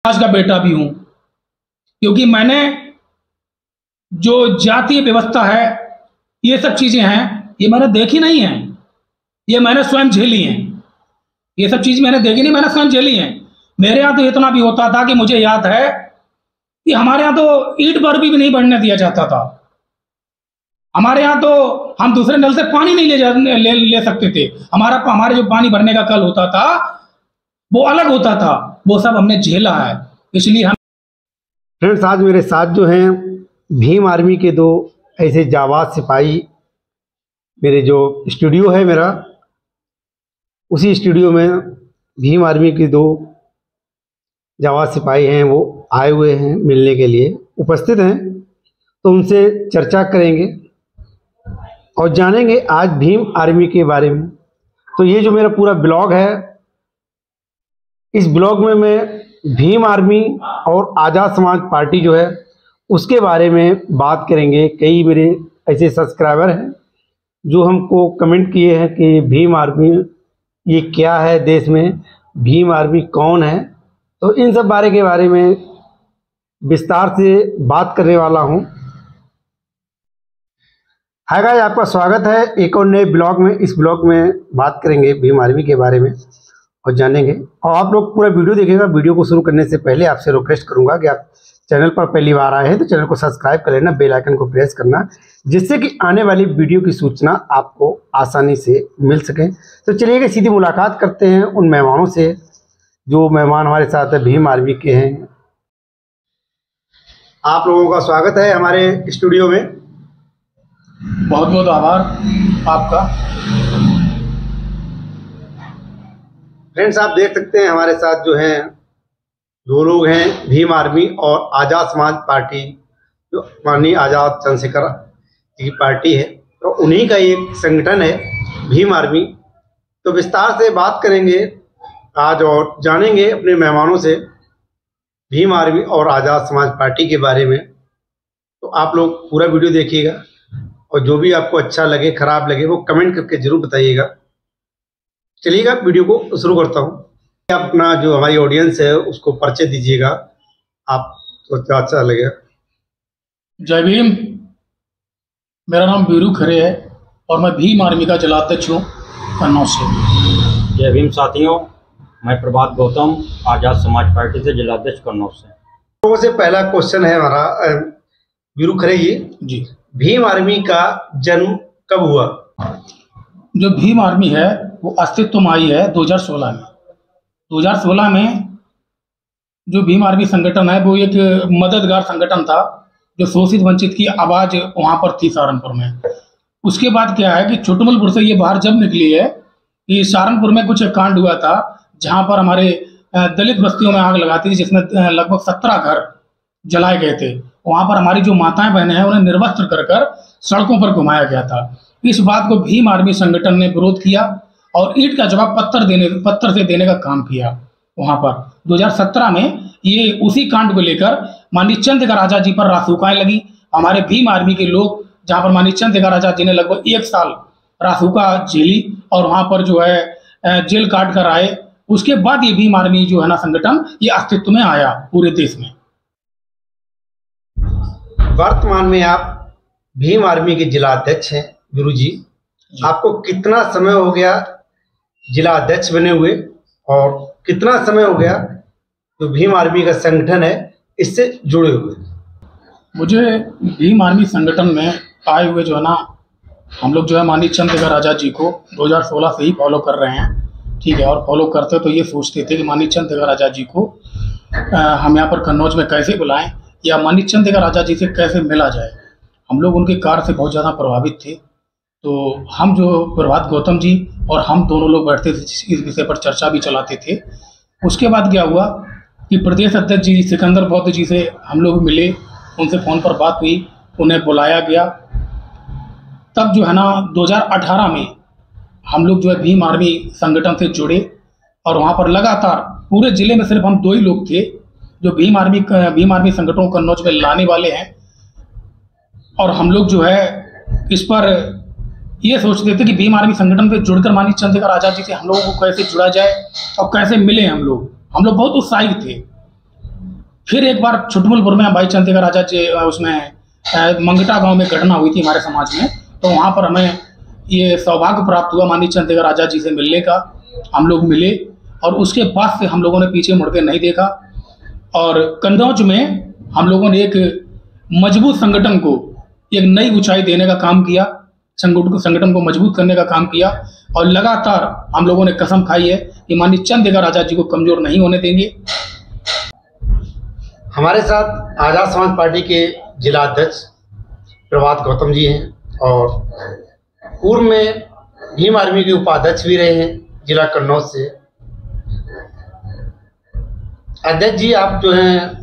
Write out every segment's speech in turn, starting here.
आज का बेटा भी हूं, क्योंकि मैंने जो जातीय व्यवस्था है, ये सब चीजें हैं, ये मैंने देखी नहीं है, ये मैंने स्वयं झेली हैं। ये सब चीज मैंने देखी नहीं, मैंने स्वयं झेली हैं। मेरे यहाँ तो इतना भी होता था कि मुझे याद है कि हमारे यहाँ तो ईंट पर भी नहीं बढ़ने दिया जाता था। हमारे यहाँ तो हम दूसरे नल से पानी नहीं ले सकते थे। हमारे जो पानी भरने का कल होता था वो अलग होता था। वो सब हमने झेला है, इसलिए हम। फ्रेंड्स, आज मेरे साथ जो हैं भीम आर्मी के दो ऐसे जाबाज सिपाही, मेरे जो स्टूडियो है मेरा, उसी स्टूडियो में भीम आर्मी के दो जाबाज सिपाही हैं, वो आए हुए हैं मिलने के लिए, उपस्थित हैं। तो उनसे चर्चा करेंगे और जानेंगे आज भीम आर्मी के बारे में। तो ये जो मेरा पूरा ब्लॉग है, इस ब्लॉग में मैं भीम आर्मी और आज़ाद समाज पार्टी जो है उसके बारे में बात करेंगे। कई मेरे ऐसे सब्सक्राइबर हैं जो हमको कमेंट किए हैं कि भीम आर्मी ये क्या है, देश में भीम आर्मी कौन है। तो इन सब बारे में विस्तार से बात करने वाला हूं। हाय गाइस, आपका स्वागत है एक और नए ब्लॉग में। इस ब्लॉग में बात करेंगे भीम आर्मी के बारे में और जानेंगे, और आप लोग पूरा वीडियो देखिएगा। वीडियो को शुरू करने से पहले आपसे रिक्वेस्ट करूंगा कि आप चैनल पर पहली बार आए हैं तो चैनल को सब्सक्राइब कर लेना, बेल आइकन को प्रेस करना, जिससे कि आने वाली वीडियो की सूचना आपको आसानी से मिल सके। तो चलिए सीधी मुलाकात करते हैं उन मेहमानों से जो मेहमान हमारे साथ है, भीम आर्मी के हैं। आप लोगों का स्वागत है हमारे स्टूडियो में। बहुत बहुत आभार आपका। फ्रेंड्स, आप देख सकते हैं हमारे साथ जो हैं दो लोग हैं, भीम आर्मी और आज़ाद समाज पार्टी, जो माननीय आज़ाद चंद्रशेखर की पार्टी है, तो उन्हीं का एक संगठन है भीम आर्मी। तो विस्तार से बात करेंगे आज और जानेंगे अपने मेहमानों से भीम आर्मी और आज़ाद समाज पार्टी के बारे में। तो आप लोग पूरा वीडियो देखिएगा और जो भी आपको अच्छा लगे, खराब लगे, वो कमेंट करके जरूर बताइएगा। चलिएगा वीडियो को शुरू करता हूँ। आप अपना जो हमारी ऑडियंस है उसको परिचय दीजिएगा, आप तो अच्छा लगेगा। जय भीम। मेरा नाम वीरू खरे है और मैं भीम आर्मी का जिलाध्यक्ष हूँ कन्नौज से। जय भीम साथियों, मैं प्रभात गौतम, आज़ाद समाज पार्टी से जिलाध्यक्ष कन्नौज से। लोगों से पहला क्वेश्चन है हमारा, वीरू खरे जी, भीम आर्मी का जन्म कब हुआ? जो भीम आर्मी है वो अस्तित्व में आई है 2016 में। 2016 में जो भीम आर्मी संगठन है वो एक मददगार संगठन था, जो शोषित वंचित की आवाज़ वहाँ पर थी सहारनपुर में। उसके बाद क्या है कि छोटमलपुर से ये बाहर जब निकली है कि सहारनपुर में कुछ कांड हुआ था जहाँ पर हमारे दलित बस्तियों में आग लगाती थी, जिसमें लगभग 17 घर जलाए गए थे। वहाँ पर हमारी जो माताएं बहनें हैं उन्हें निर्वस्त्र कर सड़कों पर घुमाया गया था। इस बात को भीम आर्मी संगठन ने विरोध किया और ईंट का जवाब पत्थर से देने का काम किया। वहाँ पर 2017 में ये उसी कांड को लेकर माननीय चंद्रशेखर आजाद जी पर रासुकाएं लगी। हमारे भीम आर्मी के लोग, जहाँ पर माननीय चंद्रशेखर आजाद जी ने लगभग 1 साल रासुका झेली और वहाँ पर जो है जेल काट कर आए। उसके बाद ये भीम आर्मी जो है ना संगठन, ये अस्तित्व में आया पूरे देश में। वर्तमान में आप भीम आर्मी के जिला अध्यक्ष हैं गुरु जी। आपको कितना समय हो गया जिला अध्यक्ष बने हुए और कितना समय हो गया जो भीम आर्मी का संगठन है इससे जुड़े हुए? मुझे भीम आर्मी संगठन में आए हुए जो है ना, हम लोग जो है माननीय चंद्रशेखर आजाद जी को 2016 से ही फॉलो कर रहे हैं, ठीक है। और फॉलो करते तो ये सोचते थे कि माननीय चंद्रशेखर आजाद जी को हम यहाँ पर कन्नौज में कैसे बुलाएं या माननीय चंद्रशेखर आजाद जी से कैसे मिला जाए। हम लोग उनके कार्य से बहुत ज़्यादा प्रभावित थे। तो हम जो प्रभात गौतम जी और हम दोनों लोग बैठते थे, इस विषय पर चर्चा भी चलाते थे। उसके बाद क्या हुआ कि प्रदेश अध्यक्ष जी सिकंदर बौद्ध जी से हम लोग मिले, उनसे फ़ोन पर बात हुई, उन्हें बुलाया गया। तब जो है ना 2018 में हम लोग जो है भीम आर्मी संगठन से जुड़े और वहाँ पर लगातार पूरे ज़िले में सिर्फ हम 2 ही लोग थे जो भीम आर्मी संगठन को कन्नौज में लाने वाले हैं। और हम लोग जो है इस पर ये सोचते थे कि भीम आर्मी संगठन से जुड़कर माननीय चंद्रशेखर आजाद जी से हम लोगों को कैसे जुड़ा जाए और कैसे मिले। हम लोग बहुत उत्साहित थे। फिर एक बार छुटमुलपुर में भाई चंद्रशेखर आजाद जी उसमें मंगटा गांव में घटना हुई थी हमारे समाज में, तो वहाँ पर हमें ये सौभाग्य प्राप्त हुआ माननीय चंद्रशेखर आजाद जी से मिलने का। हम लोग मिले और उसके बाद से हम लोगों ने पीछे मुड़ के नहीं देखा और कन्नौज में हम लोगों ने एक मजबूत संगठन को एक नई ऊंचाई देने का काम किया, संगठन को मजबूत करने का काम किया और लगातार हम लोगों ने कसम खाई है कि माननीय चंद्रशेखर आजाद जी को कमजोर नहीं होने देंगे। हमारे साथ आजाद समाज पार्टी के जिला अध्यक्ष प्रभात गौतम जी हैं और पूर्व में भीम आर्मी के उपाध्यक्ष भी रहे हैं जिला कन्नौज से। अध्यक्ष जी, आप जो हैं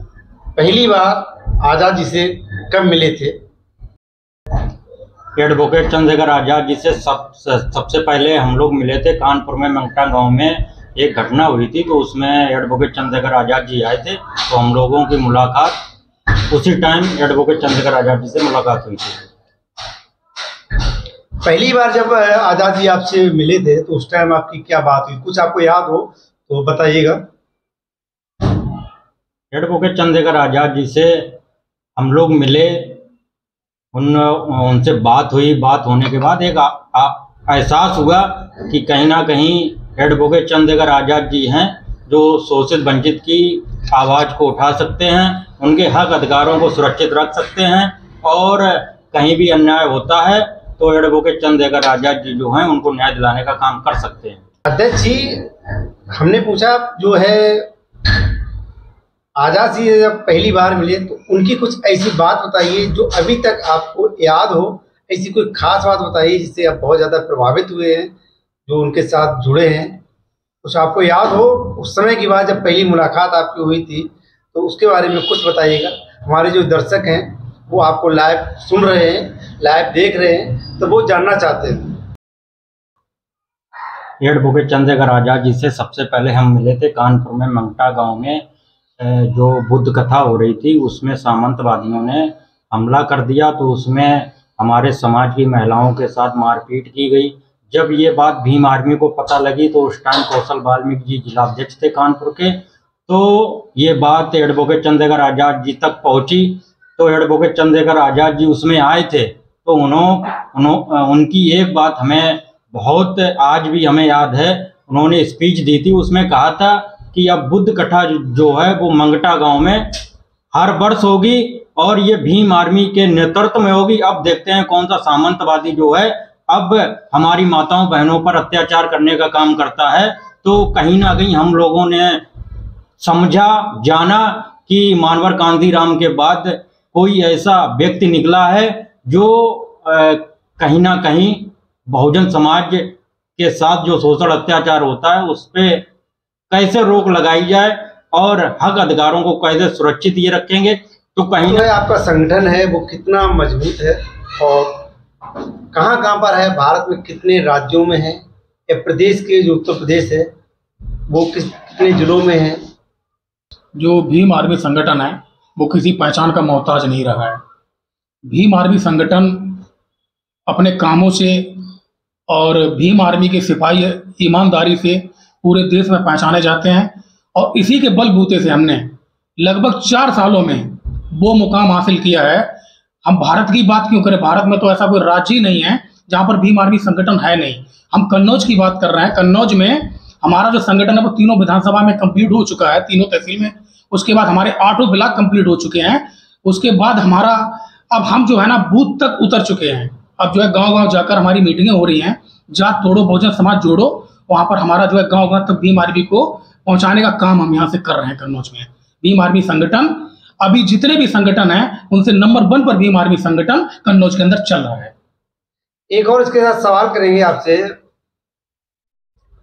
पहली बार आजाद जी से कब मिले थे? एडवोकेट चंद्रशेखर आजाद जी से सबसे पहले हम लोग मिले थे कानपुर में मंगटा गांव में एक घटना हुई थी, तो उसमें एडवोकेट चंद्रशेखर आजाद जी आए थे, तो हम लोगों की मुलाकात उसी टाइम एडवोकेट चंद्रशेखर आजाद जी से मुलाकात हुई थी। पहली बार जब आजाद जी आपसे मिले थे तो उस टाइम आपकी क्या बात हुई, कुछ आपको याद हो तो बताइएगा। एडवोकेट चंद्रशेखर आजाद जी से हम लोग मिले, उनसे बात हुई। बात होने के बाद एक एहसास हुआ कि कहीं ना कहीं एडवोकेट चंद्रशेखर आजाद जी हैं जो शोषित वंचित की आवाज़ को उठा सकते हैं, उनके हक अधिकारों को सुरक्षित रख सकते हैं और कहीं भी अन्याय होता है तो एडवोकेट चंद्रशेखर आजाद जी जो हैं उनको न्याय दिलाने का काम कर सकते हैं। अध्यक्ष जी, हमने पूछा जो है आजाद जी जब पहली बार मिले तो उनकी कुछ ऐसी बात बताइए जो अभी तक आपको याद हो, ऐसी कोई खास बात बताइए जिससे आप बहुत ज़्यादा प्रभावित हुए हैं, जो उनके साथ जुड़े हैं, कुछ आपको याद हो उस समय की बात जब पहली मुलाकात आपकी हुई थी, तो उसके बारे में कुछ बताइएगा। हमारे जो दर्शक हैं वो आपको लाइव सुन रहे हैं, लाइव देख रहे हैं, तो वो जानना चाहते हैं। एडवोकेट चंद्रशेखर आजाद जी से सबसे पहले हम मिले थे कानपुर में मंगटा गांव में, जो बुद्ध कथा हो रही थी उसमें सामंतवादियों ने हमला कर दिया, तो उसमें हमारे समाज की महिलाओं के साथ मारपीट की गई। जब ये बात भीम आर्मी को पता लगी तो उस टाइम कौशल वाल्मीकि जी जिलाध्यक्ष थे कानपुर के, तो ये बात एडवोकेट चंद्रशेखर आजाद जी तक पहुंची। तो एडवोकेट चंद्रशेखर आजाद जी उसमें आए थे, तो उनकी एक बात हमें बहुत आज भी हमें याद है। उन्होंने स्पीच दी थी, उसमें कहा था कि अब बुद्ध कथा जो है वो मंगटा गांव में हर वर्ष होगी और ये भीम आर्मी के नेतृत्व में होगी। अब देखते हैं कौन सा सामंतवादी जो है अब हमारी माताओं बहनों पर अत्याचार करने का काम करता है। तो कहीं ना कहीं हम लोगों ने समझा, जाना कि मानवर कांतीराम के बाद कोई ऐसा व्यक्ति निकला है जो कहीं ना कहीं बहुजन समाज के साथ जो शोषण अत्याचार होता है उस पर कैसे रोक लगाई जाए और हक अधिकारों को कैसे सुरक्षित ये रखेंगे। तो कहीं तो आपका संगठन है वो कितना मजबूत है और कहाँ कहाँ पर है, भारत में कितने राज्यों में है, या प्रदेश के जो उत्तर प्रदेश है वो कितने जिलों में है? जो भीम आर्मी संगठन है वो किसी पहचान का मोहताज नहीं रहा है। भीम आर्मी संगठन अपने कामों से और भीम आर्मी के सिपाही ईमानदारी से पूरे देश में पहचाने जाते हैं और इसी के बलबूते से हमने लगभग 4 सालों में वो मुकाम हासिल किया है। हम भारत की बात क्यों करें, भारत में तो ऐसा कोई राज्य ही नहीं है जहां पर भीम आर्मी संगठन है नहीं। हम कन्नौज की बात कर रहे हैं, कन्नौज में हमारा जो संगठन है वो 3 विधानसभा में कंप्लीट हो चुका है, 3 तहसील में। उसके बाद हमारे 8 ब्लॉक कंप्लीट हो चुके हैं। उसके बाद हमारा अब हम जो है ना बूथ तक उतर चुके हैं। अब जो है गांव-गांव जाकर हमारी मीटिंगें हो रही हैं, जात तोड़ो बहुजन समाज जोड़ो, वहां पर हमारा जो है गांव-गांव तक भीम आर्मी को पहुंचाने का काम हम यहाँ से कर रहे हैं कन्नौज में। भीम आर्मी संगठन अभी जितने भी संगठन हैं उनसे नंबर 1 पर भीम आर्मी संगठन कन्नौज के अंदर चल रहा है। एक और इसके साथ सवाल करेंगे आपसे,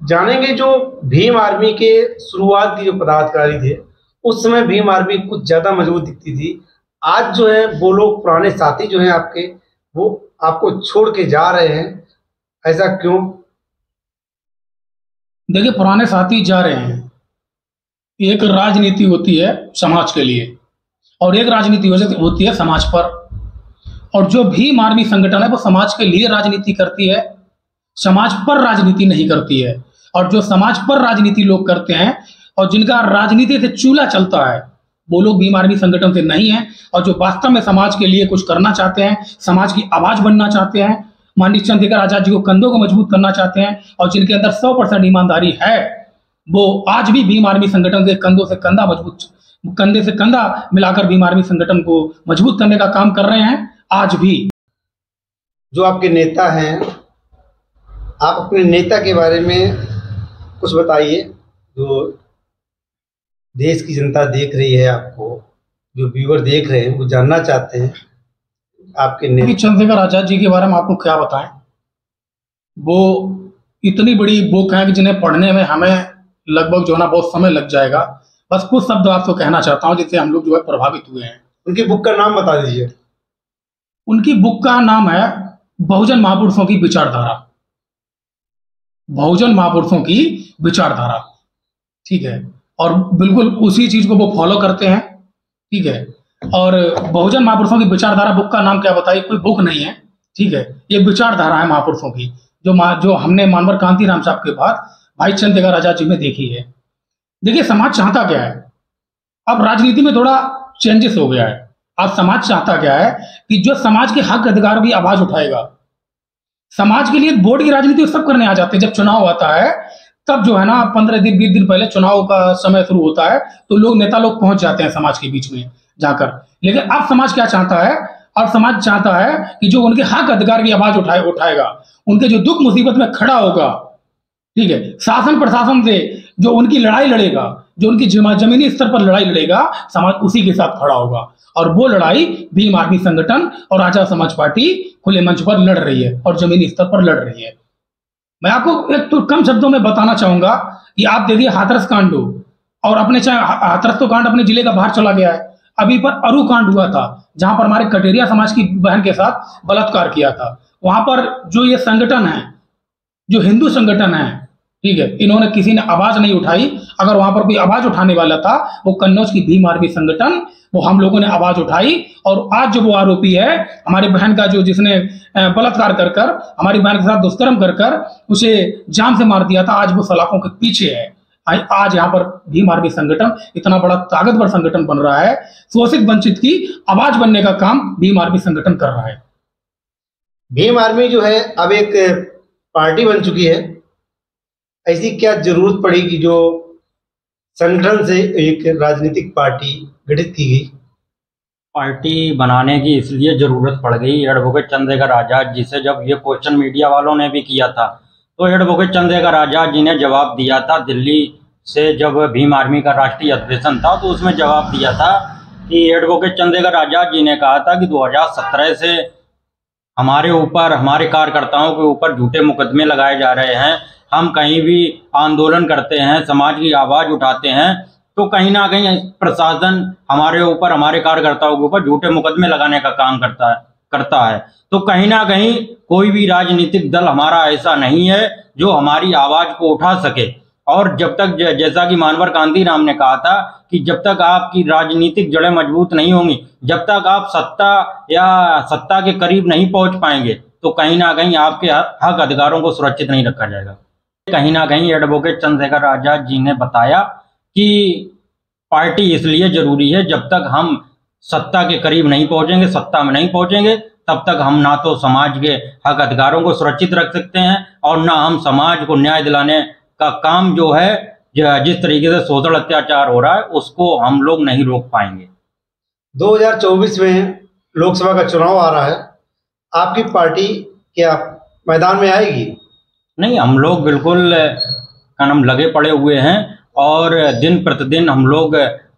जानेंगे जो भीम आर्मी के शुरुआत की जो पदाधिकारी थे उस समय भीम आर्मी कुछ ज्यादा मजबूत दिखती थी। आज जो है वो लोग पुराने साथी जो हैं आपके वो आपको छोड़ के जा रहे हैं, ऐसा क्यों? देखिए, पुराने साथी जा रहे हैं, एक राजनीति होती है समाज के लिए और एक राजनीति होती है समाज पर। और जो भीम आर्मी संगठन है वो समाज के लिए राजनीति करती है, समाज पर राजनीति नहीं करती है। और जो समाज पर राजनीति लोग करते हैं और जिनका राजनीति से चूल्हा चलता है वो लोग भीम आर्मी संगठन से नहीं है। और जो वास्तव में समाज के लिए कुछ करना चाहते हैं, समाज की आवाज बनना चाहते हैं, माननीय चंद्रशेखर आजाद जी को कंधों को मजबूत करना चाहते हैं, और जिनके अंदर 100% ईमानदारी है, वो आज भी भीम आर्मी संगठन के कंधे से कंधा मिलाकर भीम आर्मी संगठन को मजबूत करने का काम कर रहे हैं आज भी। जो आपके नेता हैं, आप अपने नेता के बारे में कुछ बताइए, जो देश की जनता देख रही है, आपको जो व्यूअर देख रहे हैं वो जानना चाहते हैं आपके नेता। चंद्रशेखर आजाद जी के बारे में आपको क्या बताएं। वो इतनी बड़ी बुक है कि जिन्हें पढ़ने में हमें लगभग जो है ना बहुत समय लग जाएगा। बस कुछ शब्द आपको कहना चाहता हूं जिससे हम लोग जो है प्रभावित हुए हैं। उनकी बुक का नाम बता दीजिए। उनकी बुक का नाम है बहुजन महापुरुषों की विचारधारा। बहुजन महापुरुषों की विचारधारा, ठीक है। और बिल्कुल उसी चीज को वो फॉलो करते हैं, ठीक है। और बहुजन महापुरुषों की विचारधारा बुक का नाम क्या बताइए, कोई बुक नहीं है, ठीक है। ये विचारधारा है महापुरुषों की, जो हमने मानवर कांतीराम साहब के बाद भाई चंद्रशेखर आजाद जी में देखी है। देखिए समाज चाहता क्या है, अब राजनीति में थोड़ा चेंजेस हो गया है। अब समाज चाहता क्या है कि जो समाज के हक अधिकार भी आवाज उठाएगा। समाज के लिए वोट की राजनीति सब करने आ जाते हैं। जब चुनाव आता है तब जो है ना 15 दिन 20 दिन पहले चुनाव का समय शुरू होता है तो नेता लोग पहुंच जाते हैं समाज के बीच में जाकर। लेकिन अब समाज क्या चाहता है, अब समाज चाहता है कि जो उनके हक अधिकार की आवाज उठाएगा, उनके जो दुख मुसीबत में खड़ा होगा, ठीक है, शासन प्रशासन से जो उनकी लड़ाई लड़ेगा, जो उनकी जमीनी स्तर पर लड़ाई लड़ेगा, समाज उसी के साथ खड़ा होगा। और वो लड़ाई भीम आर्मी संगठन और आजाद समाज पार्टी खुले मंच पर लड़ रही है और जमीनी स्तर पर लड़ रही है। मैं आपको एक तो कम शब्दों में बताना चाहूंगा कि आप देखिए हाथरस कांड हो, और अपने चाहे हाथरस तो कांड अपने जिले का बाहर चला गया है, अभी पर अरू कांड हुआ था जहां पर हमारे कटेरिया समाज की बहन के साथ बलात्कार किया था। वहां पर जो ये संगठन है, जो हिंदू संगठन है, ठीक है, इन्होंने किसी ने आवाज नहीं उठाई। अगर वहां पर कोई आवाज उठाने वाला था वो कन्नौज की भीम आर्मी संगठन, वो हम लोगों ने आवाज उठाई। और आज जो वो आरोपी है हमारी बहन का, जो जिसने बलात्कार कर कर हमारी बहन के साथ दुष्कर्म कर कर उसे जान से मार दिया था, आज वो सलाखों के पीछे है। आज यहाँ पर भीम आर्मी संगठन इतना बड़ा ताकतवर संगठन बन रहा है, शोषित वंचित की आवाज बनने का काम भीम आर्मी संगठन कर रहा है। भीम आर्मी जो है अब एक पार्टी बन चुकी है, ऐसी क्या जरूरत पड़ी कि जो संगठन से एक राजनीतिक पार्टी गठित की गई? पार्टी बनाने की इसलिए जरूरत पड़ गई एडवोकेट चंद्रशेखर आजाद जी से। जब ये क्वेश्चन मीडिया वालों ने भी किया था तो एडवोकेट चंद्रशेखर आजाद जी ने जवाब दिया था। दिल्ली से जब भीम आर्मी का राष्ट्रीय अधिवेशन था तो उसमें जवाब दिया था कि एडवोकेट चंद्रशेखर आजाद जी ने कहा था कि 2017 से हमारे ऊपर, हमारे कार्यकर्ताओं के ऊपर झूठे मुकदमे लगाए जा रहे हैं। हम कहीं भी आंदोलन करते हैं, समाज की आवाज उठाते हैं तो कहीं ना कहीं प्रशासन हमारे ऊपर, हमारे कार्यकर्ताओं के ऊपर झूठे मुकदमे लगाने का काम करता है। तो कहीं ना कहीं कोई भी राजनीतिक दल हमारा ऐसा नहीं है जो हमारी आवाज को उठा सके। और जब तक, जैसा कि मानवर कांतीराम ने कहा था कि जब तक आपकी राजनीतिक जड़ें मजबूत नहीं होंगी, जब तक आप सत्ता के करीब नहीं पहुंच पाएंगे तो कहीं ना कहीं आपके हक अधिकारों को सुरक्षित नहीं रखा जाएगा। कहीं ना कहीं एडवोकेट चंद्रशेखर आजाद जी ने बताया कि पार्टी इसलिए जरूरी है, जब तक हम सत्ता के करीब नहीं पहुंचेंगे, सत्ता में नहीं पहुंचेंगे, तब तक हम ना तो समाज के हक अधिकारों को सुरक्षित रख सकते हैं और ना हम समाज को न्याय दिलाने का काम जो है, जिस तरीके से शोषण अत्याचार हो रहा है, उसको हम लोग नहीं रोक पाएंगे। 2024 में लोकसभा का चुनाव आ रहा है, आपकी पार्टी क्या मैदान में आएगी? नहीं, हम लोग बिल्कुल कदम लगे पड़े हुए हैं और दिन प्रतिदिन हम लोग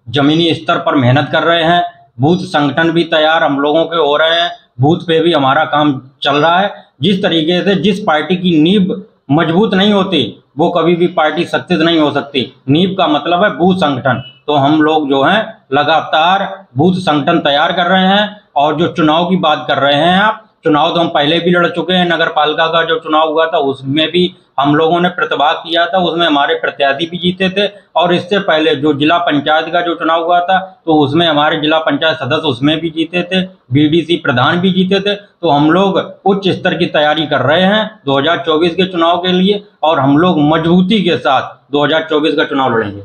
जमीनी स्तर पर मेहनत कर रहे हैं। बूथ संगठन भी तैयार हम लोगों के हो रहे हैं, बूथ पे भी हमारा काम चल रहा है। जिस तरीके से जिस पार्टी की नींव मजबूत नहीं होती वो कभी भी पार्टी सक्सेस नहीं हो सकती। नींव का मतलब है बूथ संगठन। तो हम लोग जो हैं लगातार बूथ संगठन तैयार कर रहे हैं। और जो चुनाव की बात कर रहे हैं आप, चुनाव तो हम पहले भी लड़ चुके हैं। नगर पालिका का जो चुनाव हुआ था उसमें भी हम लोगों ने प्रतिभाग किया था, उसमें हमारे प्रत्याशी भी जीते थे। और इससे पहले जो जिला पंचायत का जो चुनाव हुआ था तो उसमें हमारे जिला पंचायत सदस्य उसमें भी जीते थे, बीडीसी प्रधान भी जीते थे। तो हम लोग उच्च स्तर की तैयारी कर रहे हैं 2024 के चुनाव के लिए और हम लोग मजबूती के साथ 2024 का चुनाव लड़ेंगे।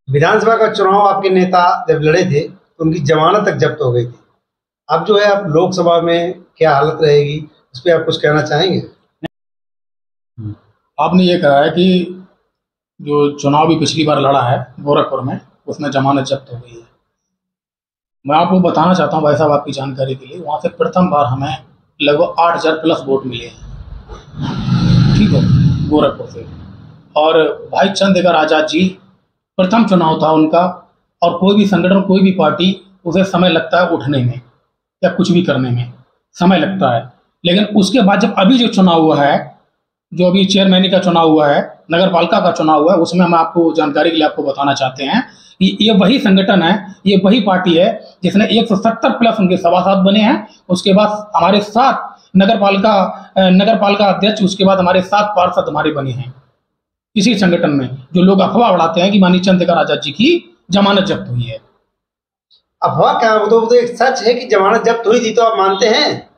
विधानसभा का चुनाव आपके नेता जब लड़े थे तो उनकी जमानत तक जब्त हो गई थी। अब जो है अब लोकसभा में क्या हालत रहेगी, उस पर आप कुछ कहना चाहेंगे? आपने ये कहा है कि जो चुनाव भी पिछली बार लड़ा है गोरखपुर में, उसमें जमानत जब्त हो गई है। मैं आपको बताना चाहता हूँ भाई साहब, आपकी जानकारी के लिए, वहाँ से प्रथम बार हमें लगभग 8,000 प्लस वोट मिले हैं, ठीक है, गोरखपुर से। और भाई चंद्रशेखर आज़ाद जी, प्रथम चुनाव था उनका, और कोई भी संगठन, कोई भी पार्टी, उसे समय लगता है उठने में या कुछ भी करने में समय लगता है। लेकिन उसके बाद जब अभी जो चुनाव हुआ है, जो अभी चेयरमैन का चुनाव हुआ है, नगर पालिका का चुनाव हुआ है, उसमें हम आपको जानकारी के लिए आपको बताना चाहते हैं कि ये वही संगठन है, ये वही पार्टी है जिसने 170 प्लस उनके सभासद बने हैं। उसके बाद हमारे 7 नगर पालिका अध्यक्ष, उसके बाद हमारे 7 पार्षद हमारे बने हैं इसी संगठन में। जो लोग अफवाह उड़ाते हैं कि माननीय चंद्रशेखर आज़ाद जी की जमानत जब्त हुई है, अफवाह क्या, वो तो एक सच है कि जमानत जब्त हुई थी, तो आप मानते हैं?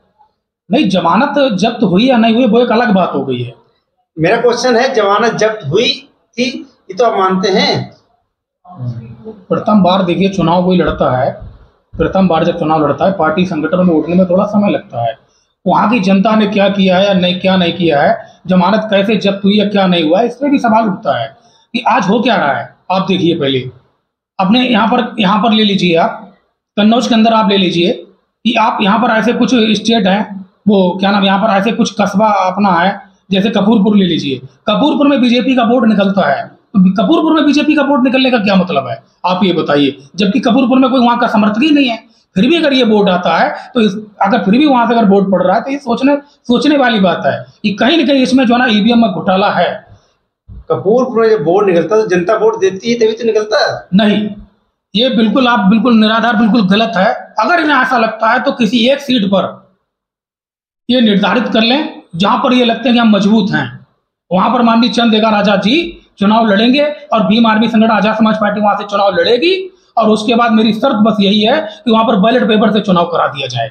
नहीं, जमानत जब्त हुई या नहीं हुई वो एक अलग बात हो गई है। मेरा क्वेश्चन है, जमानत जब्त हुई थी, ये तो आप मानते हैं? प्रथम बार देखिए चुनाव कोई लड़ता है, प्रथम बार जब चुनाव लड़ता है, पार्टी संगठन में उठने में थोड़ा समय लगता है। वहाँ की जनता ने क्या किया है या नहीं, क्या नहीं किया है, जमानत कैसे जब्त हुई या क्या नहीं हुआ है, इस पर भी सवाल उठता है कि आज हो क्या रहा है। आप देखिए, पहले अपने यहाँ पर ले लीजिए, आप कन्नौज के अंदर आप ले लीजिए कि आप यहाँ पर ऐसे कुछ स्टेट हैं, वो क्या नाम, यहाँ पर ऐसे कुछ कस्बा अपना है, जैसे कपूरपुर ले लीजिए। कपूरपुर में बीजेपी का वोट निकलता है, तो कपूरपुर में बीजेपी का वोट निकलने का क्या मतलब है, आप ये बताइए। जबकि कपूरपुर में कोई वहाँ का समर्थक ही नहीं है, फिर भी अगर ये वोट आता है तो अगर फिर भी वहां से अगर वोट पड़ रहा है तो ये सोचने वाली बात है कि कहीं ना कहीं इसमें जो है ना ईवीएम में घोटाला है। कपूरपुर में जब वोट निकलता है तो जनता वोट देती है, तभी तो निकलता है। नहीं, ये बिल्कुल आप बिल्कुल निराधार, बिल्कुल गलत है। अगर इन्हें ऐसा लगता है तो किसी एक सीट पर ये निर्धारित कर लें जहां पर ये लगते हैं कि हम मजबूत हैं, वहां पर माननीय चंद्रशेखर आज़ाद जी चुनाव लड़ेंगे और भीम आर्मी संगठन आजाद समाज पार्टी वहां से चुनाव लड़ेगी। और उसके बाद मेरी शर्त बस यही है कि वहां पर बैलेट पेपर से चुनाव करा दिया जाए।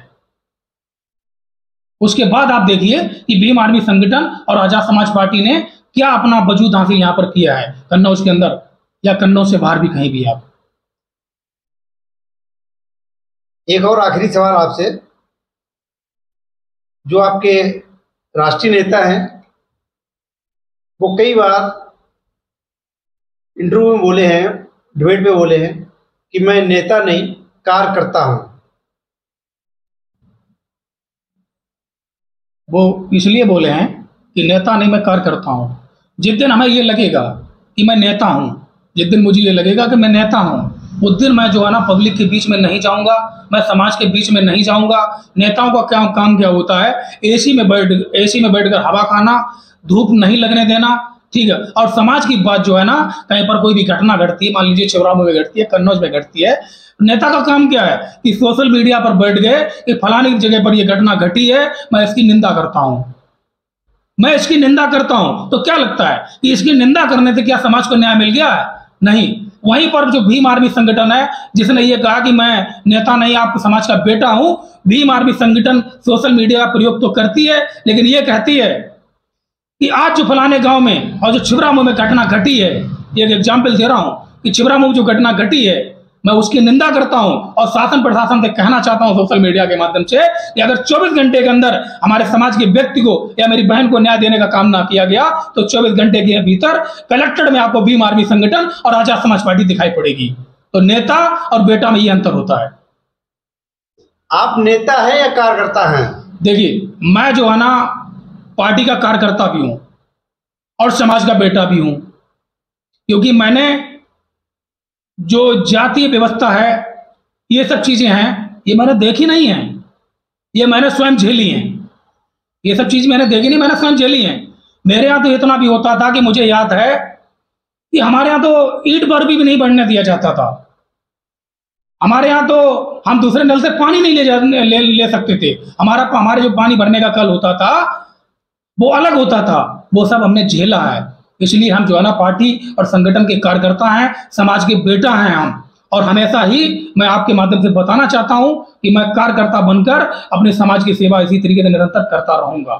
उसके बाद आप देखिए कि भीम आर्मी संगठन और आजाद समाज पार्टी ने क्या अपना वजूद हासिल यहां पर किया है, कन्नौज के अंदर या कन्नौज से बाहर भी कहीं भी। आप एक और आखिरी सवाल आपसे, जो आपके राष्ट्रीय नेता हैं वो कई बार इंटरव्यू में बोले हैं, डिबेट में बोले हैं कि मैं नेता नहीं कार्यकर्ता हूं। वो इसलिए बोले हैं कि नेता नहीं मैं कार्यकर्ता हूं। जिस दिन हमें ये लगेगा कि मैं नेता हूं, जिस दिन मुझे ये लगेगा कि मैं नेता हूं, उस दिन मैं जो है ना पब्लिक के बीच में नहीं जाऊंगा, मैं समाज के बीच में नहीं जाऊंगा। नेताओं का क्या काम क्या होता है, एसी में बैठकर हवा खाना, धूप नहीं लगने देना, ठीक है। और समाज की बात जो है ना, कहीं पर कोई भी घटना घटती है, मान लीजिए छिबरामऊ में घटती है, कन्नौज में घटती है, नेता का काम क्या है कि सोशल मीडिया पर बैठ गए कि फलानी जगह पर यह घटना घटी है, मैं इसकी निंदा करता हूं, मैं इसकी निंदा करता हूं। तो क्या लगता है कि इसकी निंदा करने से क्या समाज को न्याय मिल गया है? नहीं। वहीं पर जो भीम आर्मी संगठन है, जिसने ये कहा कि मैं नेता नहीं, आप समाज का बेटा हूं, भीम आर्मी संगठन सोशल मीडिया का प्रयोग तो करती है, लेकिन ये कहती है कि आज जो फलाने गांव में और जो छिबरामऊ में घटना घटी है, एक एग्जाम्पल दे रहा हूं कि छिबरामऊ जो घटना घटी है, मैं उसकी निंदा करता हूं और शासन प्रशासन से कहना चाहता हूं सोशल मीडिया के माध्यम से कि अगर 24 घंटे के अंदर हमारे समाज के व्यक्ति को या मेरी बहन को न्याय देने का काम ना किया गया तो 24 घंटे के भीतर कलेक्टेड में आपको भीम आर्मी संगठन और आजाद समाज पार्टी दिखाई पड़ेगी। तो नेता और बेटा में ये अंतर होता है। आप नेता है या कार्यकर्ता हैं? देखिए, मैं जो है ना पार्टी का कार्यकर्ता भी हूं और समाज का बेटा भी हूं, क्योंकि मैंने जो जातीय व्यवस्था है, ये सब चीजें हैं, ये मैंने देखी नहीं है, ये मैंने स्वयं झेली हैं। ये सब चीज मैंने देखी नहीं, मैंने स्वयं झेली हैं। मेरे यहाँ तो इतना भी होता था कि मुझे याद है कि हमारे यहाँ तो ईंट भर भी नहीं बढ़ने दिया जाता था। हमारे यहाँ तो हम दूसरे नल से पानी नहीं ले सकते थे। हमारे जो पानी भरने का कल होता था वो अलग होता था। वो सब हमने झेला है, इसलिए हम जो है ना पार्टी और संगठन के कार्यकर्ता हैं, समाज के बेटा हैं हम। और हमेशा ही मैं आपके माध्यम से बताना चाहता हूं कि मैं कार्यकर्ता बनकर अपने समाज की सेवा इसी तरीके से निरंतर करता रहूंगा।